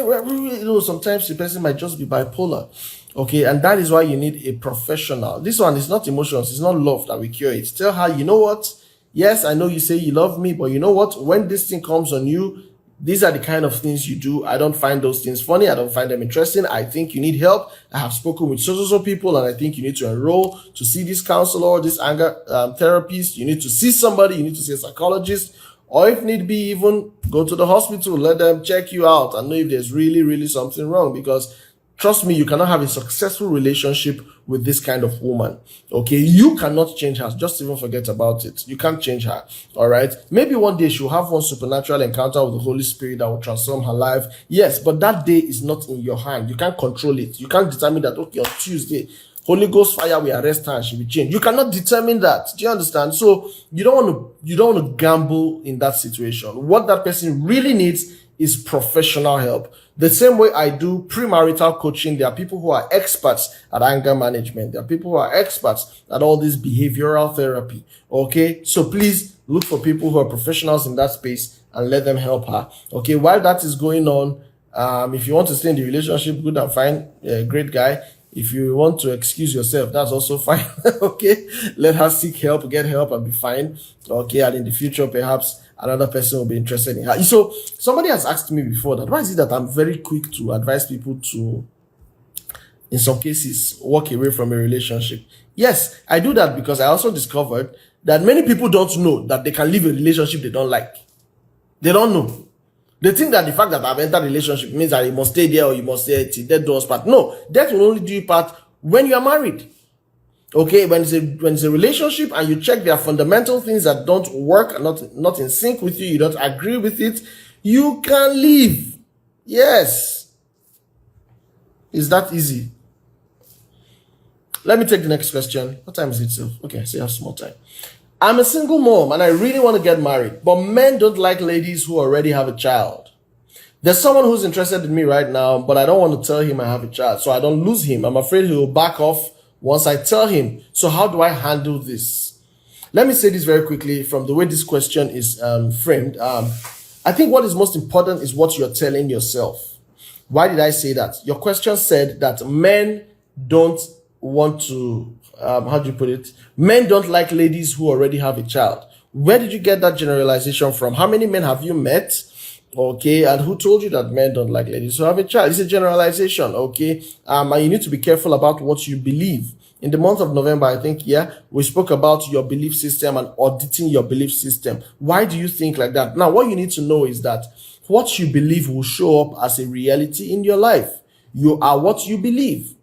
the person might just be bipolar. Okay, and that is why you need a professional. This one is not emotions, it's not love that we cure it. Tell her, you know what? Yes, I know you say you love me, but you know what? When this thing comes on you, these are the kind of things you do. I don't find those things funny. I don't find them interesting. I think you need help. I have spoken with so people, and I think you need to enroll to see this counselor, this anger therapist. You need to see somebody. You need to see a psychologist, or if need be, even go to the hospital. Let them check you out and know if there's really something wrong. Because trust me, you cannot have a successful relationship with this kind of woman. Okay, you cannot change her. Just even forget about it. You can't change her. All right. Maybe one day she'll have one supernatural encounter with the Holy Spirit that will transform her life. Yes, but that day is not in your hand. You can't control it. You can't determine that, okay, on Tuesday, Holy Ghost fire will arrest her and she will change. You cannot determine that. Do you understand? So you don't want to gamble in that situation. What that person really needs is professional help. The same way I do premarital coaching, there are people who are experts at anger management. There are people who are experts at all this behavioral therapy. Okay, so please look for people who are professionals in that space and let them help her. Okay, while that is going on, if you want to stay in the relationship, good and fine, great guy. If you want to excuse yourself, that's also fine. Okay, let her seek help, get help, and be fine. Okay, and in the future, perhaps another person will be interested in her. So somebody has asked me before that why is it that I'm very quick to advise people to, in some cases, walk away from a relationship? Yes, I do that because I also discovered that many people don't know that they can leave a relationship they don't like. They don't know. They think that the fact that I've entered a relationship means that you must stay there or you must stay till death do us part. No, death will only do you part when you are married. Okay, when it's a relationship and you check their fundamental things that don't work, not in sync with you, you don't agree with it, you can leave. Yes. It's that easy. Let me take the next question. What time is it, sir? Okay, so you have small time. I'm a single mom and I really want to get married, but men don't like ladies who already have a child. There's someone who's interested in me right now, but I don't want to tell him I have a child, so I don't lose him. I'm afraid he will back off once I tell him. So how do I handle this? Let me say this very quickly from the way this question is framed. I think what is most important is what you're telling yourself. Why did I say that? Your question said that men don't want to, how do you put it? Men don't like ladies who already have a child. Where did you get that generalization from? How many men have you met? Okay, and who told you that men don't like ladies who have a child? It's a generalization, okay? And you need to be careful about what you believe. In the month of November, I think, we spoke about your belief system and auditing your belief system. Why do you think like that? Now, what you need to know is that what you believe will show up as a reality in your life. You are what you believe.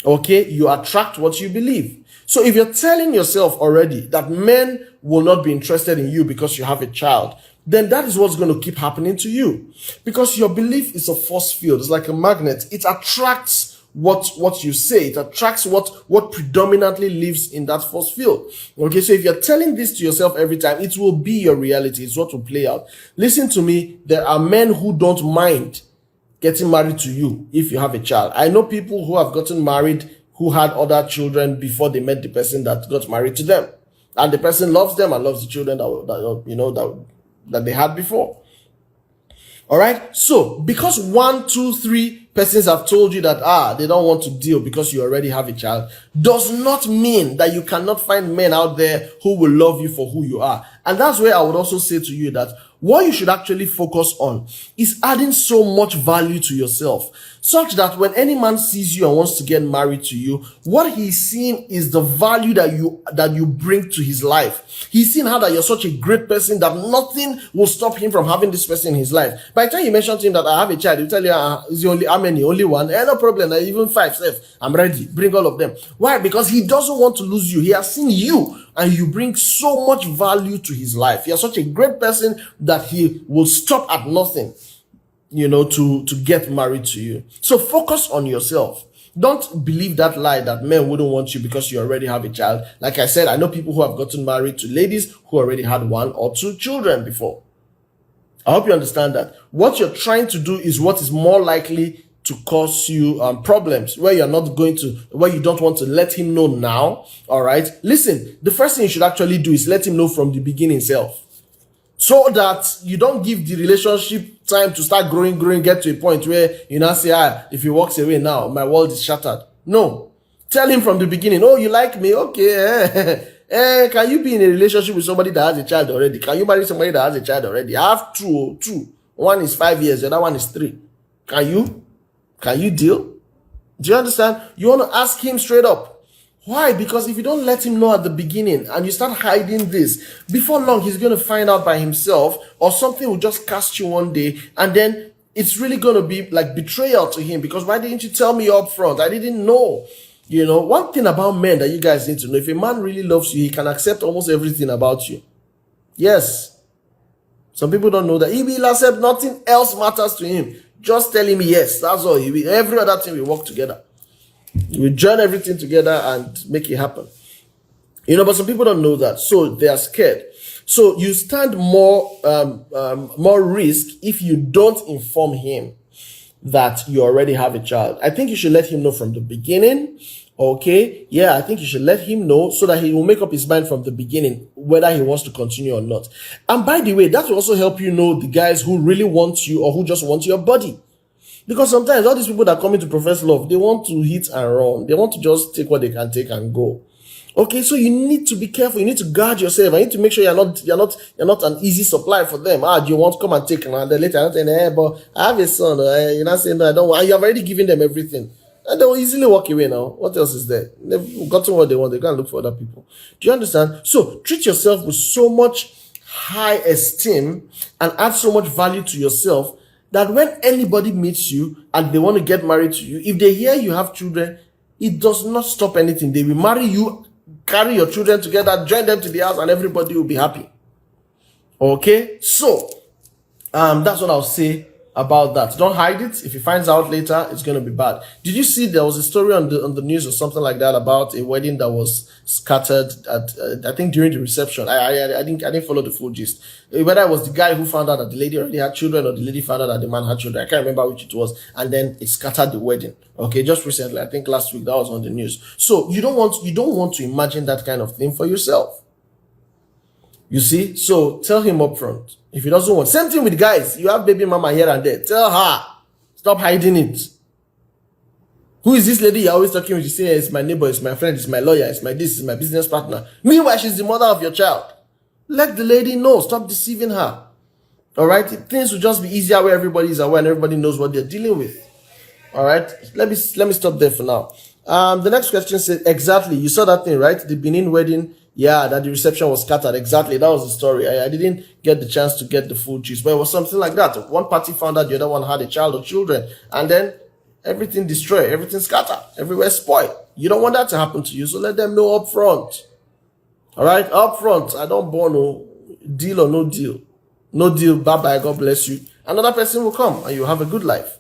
Okay, you attract what you believe. So if you're telling yourself already that men will not be interested in you because you have a child, then that is what's going to keep happening to you. Because your belief is a force field. It's like a magnet. It attracts what you say. It attracts what predominantly lives in that force field. Okay, so if you're telling this to yourself every time, it will be your reality. It's what will play out. Listen to me. There are men who don't mind getting married to you if you have a child. I know people who have gotten married who had other children before they met the person that got married to them, and the person loves them and loves the children that they had before. All right. So because 1, 2, 3 persons have told you that they don't want to deal because you already have a child, does not mean that you cannot find men out there who will love you for who you are. And that's where I would also say to you that what you should actually focus on is adding so much value to yourself, such that when any man sees you and wants to get married to you, what he's seeing is the value that you bring to his life. He's seeing how that you're such a great person that nothing will stop him from having this person in his life. By the time you mention to him that I have a child, he'll tell you, is he only how many? Only one? No problem. Even 5, safe. I'm ready. Bring all of them. Why? Because he doesn't want to lose you. He has seen you and you bring so much value to his life. You're such a great person that he will stop at nothing, to get married to you. So focus on yourself. Don't believe that lie that men wouldn't want you because you already have a child. Like I said, I know people who have gotten married to ladies who already had 1 or 2 children before. I hope you understand that. What you're trying to do is what is more likely to cause you problems, where you don't want to let him know now. All right. Listen, the first thing you should actually do is let him know from the beginning itself, so that you don't give the relationship time to start growing, get to a point where you now say, if he walks away now, my world is shattered. No. Tell him from the beginning, oh, you like me? Okay. Can you be in a relationship with somebody that has a child already? Can you marry somebody that has a child already? I have two. One is 5 years, the other one is 3. Can you deal? Do you understand? You want to ask him straight up. Why? Because if you don't let him know at the beginning and you start hiding this, before long he's going to find out by himself, or something will just cast you one day, and then it's really going to be like betrayal to him, because why didn't you tell me up front? I didn't know. One thing about men that you guys need to know, if a man really loves you, he can accept almost everything about you. Yes. Some people don't know that. He will accept, nothing else matters to him. Just tell him yes. That's all. Every other thing will work together. We join everything together and make it happen. But some people don't know that, so they are scared. So you stand more risk if you don't inform him that you already have a child. I think you should let him know from the beginning. Okay, I think you should let him know so that he will make up his mind from the beginning whether he wants to continue or not. And by the way, that will also help you know the guys who really want you or who just want your body. Because sometimes all these people that come in to profess love, they want to hit and run. They want to just take what they can take and go. Okay, so you need to be careful. You need to guard yourself. I need to make sure you're not an easy supply for them. Do you want to come and take? And then later, I'm saying, but I have a son. You're not saying that I don't want. You have already given them everything, and they will easily walk away now. What else is there? They've gotten what they want. They can't look for other people. Do you understand? So treat yourself with so much high esteem and add so much value to yourself that when anybody meets you and they want to get married to you, if they hear you have children, it does not stop anything. They will marry you, carry your children together, join them to the house, and everybody will be happy. Okay? So, that's what I'll say about that. Don't hide it. If he finds out later, it's going to be bad. Did you see there was a story on the news or something like that about a wedding that was scattered at, I think during the reception? I didn't follow the full gist. Whether it was the guy who found out that the lady already had children or the lady found out that the man had children. I can't remember which it was. And then it scattered the wedding. Okay, just recently, I think last week that was on the news. So you don't want to imagine that kind of thing for yourself. You see? So tell him up front. If he doesn't want, same thing with guys. You have baby mama here and there. Tell her. Stop hiding it. Who is this lady you're always talking with? You say, it's my neighbor, it's my friend, it's my lawyer, it's my business partner. Meanwhile, she's the mother of your child. Let the lady know. Stop deceiving her. All right? Things will just be easier where everybody is aware and everybody knows what they're dealing with. All right? Let me stop there for now. The next question says, exactly. You saw that thing, right? The Benin wedding. Yeah, that the reception was scattered. Exactly. That was the story. I didn't get the chance to get the full gist, but it was something like that. One party found out the other one had a child or children, and then everything destroyed, everything scattered, everywhere spoiled. You don't want that to happen to you, so let them know up front. All right? Up front. I don't born no deal or no deal. No deal. Bye-bye. God bless you. Another person will come, and you'll have a good life.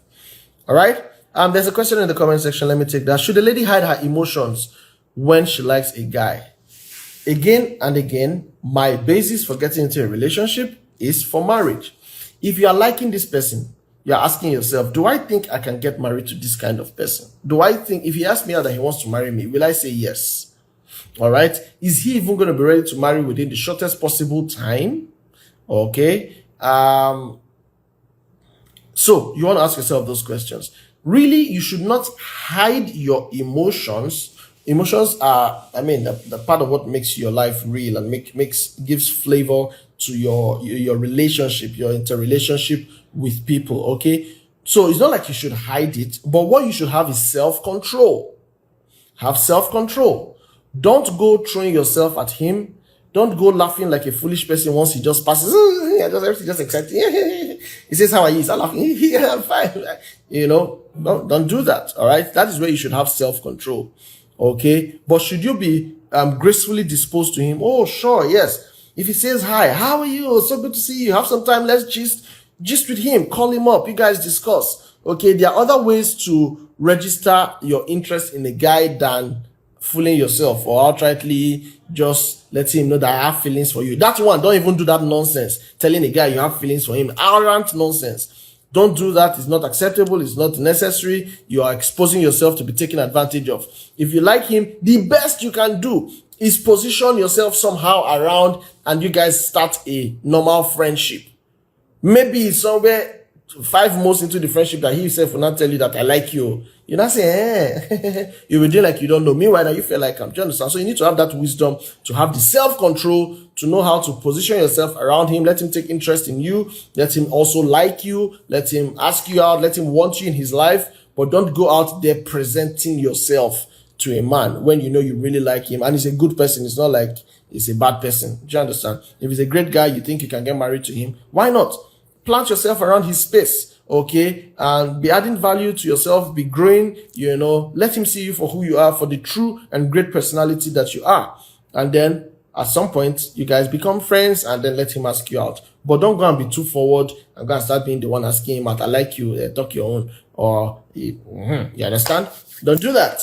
All right? There's a question in the comment section. Let me take that. Should a lady hide her emotions when she likes a guy? Again and again, my basis for getting into a relationship is for marriage. If you are liking this person, you're asking yourself, do I think I can get married to this kind of person? Do I think, if he asks me out that he wants to marry me, will I say yes? All right. Is he even going to be ready to marry within the shortest possible time? Okay. So you want to ask yourself those questions. Really, you should not hide your emotions. Emotions are, the part of what makes your life real and gives flavor to your relationship, your interrelationship with people. Okay. So it's not like you should hide it, but what you should have is self-control. Have self-control. Don't go throwing yourself at him. Don't go laughing like a foolish person once he just passes. Everything just exciting. He says, how are you? He's laughing. Yeah, I'm fine. Don't do that. All right. That is where you should have self-control. Okay. But should you be gracefully disposed to him? Oh, sure. Yes. If he says, hi, how are you? So good to see you. Have some time. Let's gist with him. Call him up. You guys discuss. Okay. There are other ways to register your interest in a guy than fooling yourself or outrightly just let him know that I have feelings for you. That one, don't even do that nonsense. Telling a guy you have feelings for him. Arrogant nonsense. Don't do that. It's not acceptable. It's not necessary. You are exposing yourself to be taken advantage of. If you like him, the best you can do is position yourself somehow around and you guys start a normal friendship. Maybe somewhere 5 months into the friendship that he himself will not tell you that I like you. You're not saying, you will do like you don't know. Meanwhile, now you feel like I'm. Do you understand? So you need to have that wisdom, to have the self-control, to know how to position yourself around him. Let him take interest in you. Let him also like you. Let him ask you out. Let him want you in his life. But don't go out there presenting yourself to a man when you know you really like him. And he's a good person. It's not like he's a bad person. Do you understand? If he's a great guy, you think you can get married to him. Why not? Plant yourself around his space. Okay, and be adding value to yourself, be growing, let him see you for who you are, for the true and great personality that you are. And then at some point, you guys become friends and then let him ask you out. But don't go and be too forward and go and start being the one asking him out. I like you, talk your own. Or, you understand? Don't do that.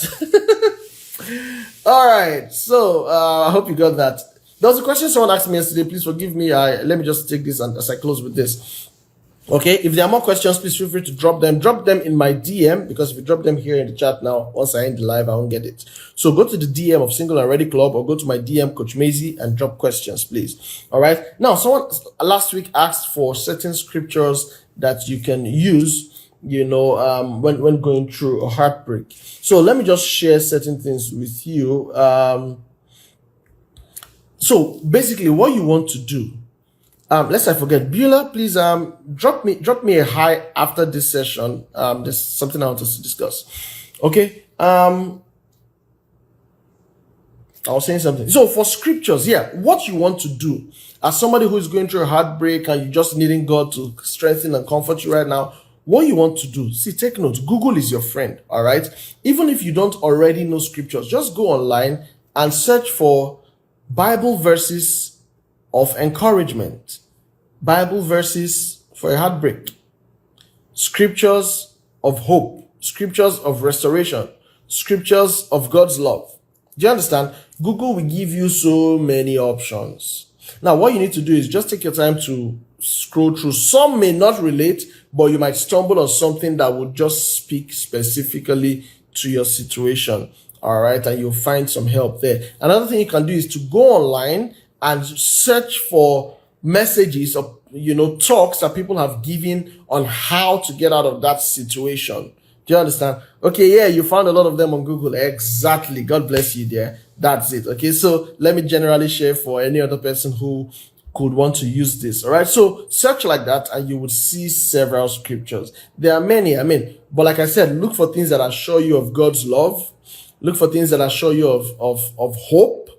All right, so I hope you got that. There was a question someone asked me yesterday. Please forgive me. Let me just take this and as I close with this. Okay, if there are more questions, please feel free to drop them. Drop them in my DM, because if you drop them here in the chat now, once I end the live, I won't get it. So go to the DM of Single and Ready Club or go to my DM, Coach Maisie, and drop questions, please. All right. Now, someone last week asked for certain scriptures that you can use when going through a heartbreak. So let me just share certain things with you. So basically, what you want to do, lest I forget, Beulah, please drop me a hi after this session. There's something I want us to discuss. Okay. I was saying something. So for scriptures, what you want to do as somebody who is going through a heartbreak and you're just needing God to strengthen and comfort you right now, what you want to do, see, take note, Google is your friend, all right? Even if you don't already know scriptures, just go online and search for Bible verses of encouragement, Bible verses for a heartbreak, scriptures of hope, scriptures of restoration, scriptures of God's love. Do you understand? Google will give you so many options. Now, what you need to do is just take your time to scroll through. Some may not relate, but you might stumble on something that would just speak specifically to your situation. All right. And you'll find some help there. Another thing you can do is to go online and search for messages or, talks that people have given on how to get out of that situation. Do you understand? Okay, yeah, you found a lot of them on Google. Exactly. God bless you there. That's it. Okay, so let me generally share for any other person who could want to use this. All right, so search like that and you would see several scriptures. There are many, but like I said, look for things that assure you of God's love. Look for things that assure you of hope.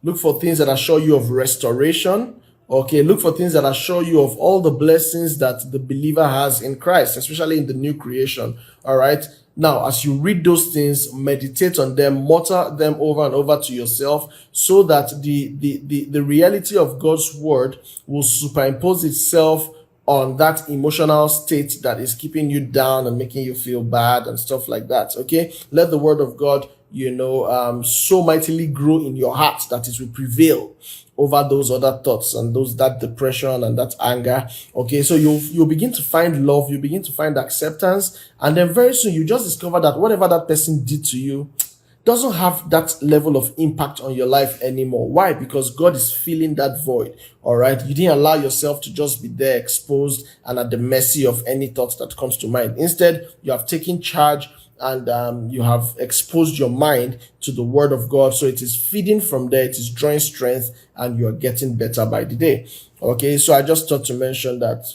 Look for things that assure you of restoration. Okay, look for things that assure you of all the blessings that the believer has in Christ, especially in the new creation. All right. Now, as you read those things, meditate on them, mutter them over and over to yourself so that the reality of God's word will superimpose itself on that emotional state that is keeping you down and making you feel bad and stuff like that. Okay. Let the word of God, so mightily grow in your heart that it will prevail over those other thoughts and that depression and that anger. Okay, so you'll begin to find love, you begin to find acceptance, and then very soon you just discover that whatever that person did to you doesn't have that level of impact on your life anymore. Why? Because God is filling that void. All right, you didn't allow yourself to just be there exposed and at the mercy of any thoughts that comes to mind. Instead, you have taken charge and you have exposed your mind to the word of God. So it is feeding from there, it is drawing strength, and you are getting better by the day. Okay, so I just thought to mention that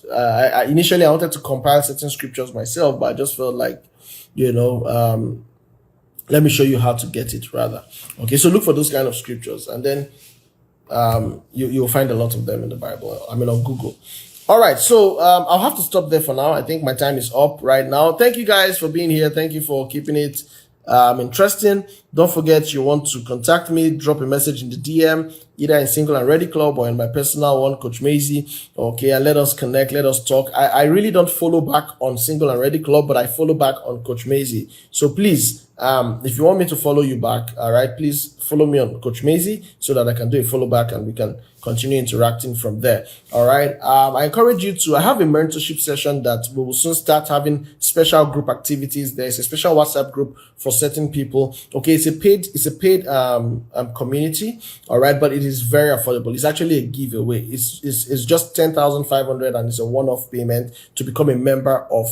initially I wanted to compile certain scriptures myself, but I just felt like, let me show you how to get it rather. Okay, so look for those kind of scriptures, and then you'll find a lot of them in the Bible. On Google. All right, so I'll have to stop there for now. I think my time is up right now. Thank you guys for being here. Thank you for keeping it interesting. Don't forget, you want to contact me, drop a message in the DM, either in Single and Ready Club or in my personal one, Coach Maisie. Okay, and let us connect, let us talk. I really don't follow back on Single and Ready Club, but I follow back on Coach Maisie. So please, if you want me to follow you back, all right, please follow me on Coach Maisie so that I can do a follow back and we can continue interacting from there. All right. I encourage you to, I have a mentorship session that we will soon start having special group activities. There's a special WhatsApp group for certain people. Okay. It's a paid community. All right. But it is very affordable. It's actually a giveaway. It's just 10,500 and it's a one-off payment to become a member of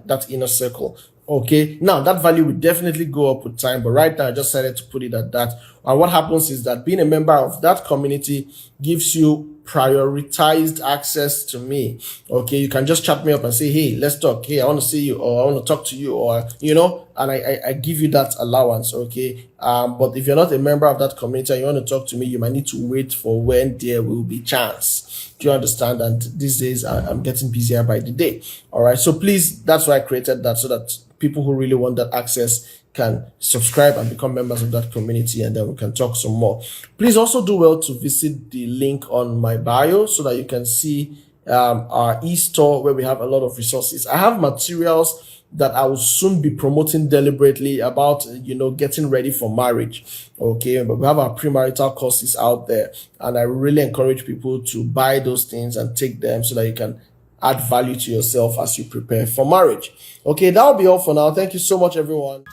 that inner circle. Okay, now that value will definitely go up with time, but right now I just decided to put it at that. And what happens is that being a member of that community gives you prioritized access to me. Okay, you can just chat me up and say, hey, let's talk. Hey, I want to see you, or I want to talk to you, or and I give you that allowance. Okay, but if you're not a member of that community and you want to talk to me, you might need to wait for when there will be chance. Do you understand? And these days I'm getting busier by the day. All right, so please, that's why I created that, so that people who really want that access can subscribe and become members of that community, and then we can talk some more. Please also do well to visit the link on my bio so that you can see our e-store where we have a lot of resources. I have materials that I will soon be promoting deliberately about, getting ready for marriage. Okay, but we have our premarital courses out there, and I really encourage people to buy those things and take them so that you can add value to yourself as you prepare for marriage. Okay, that'll be all for now. Thank you so much, everyone.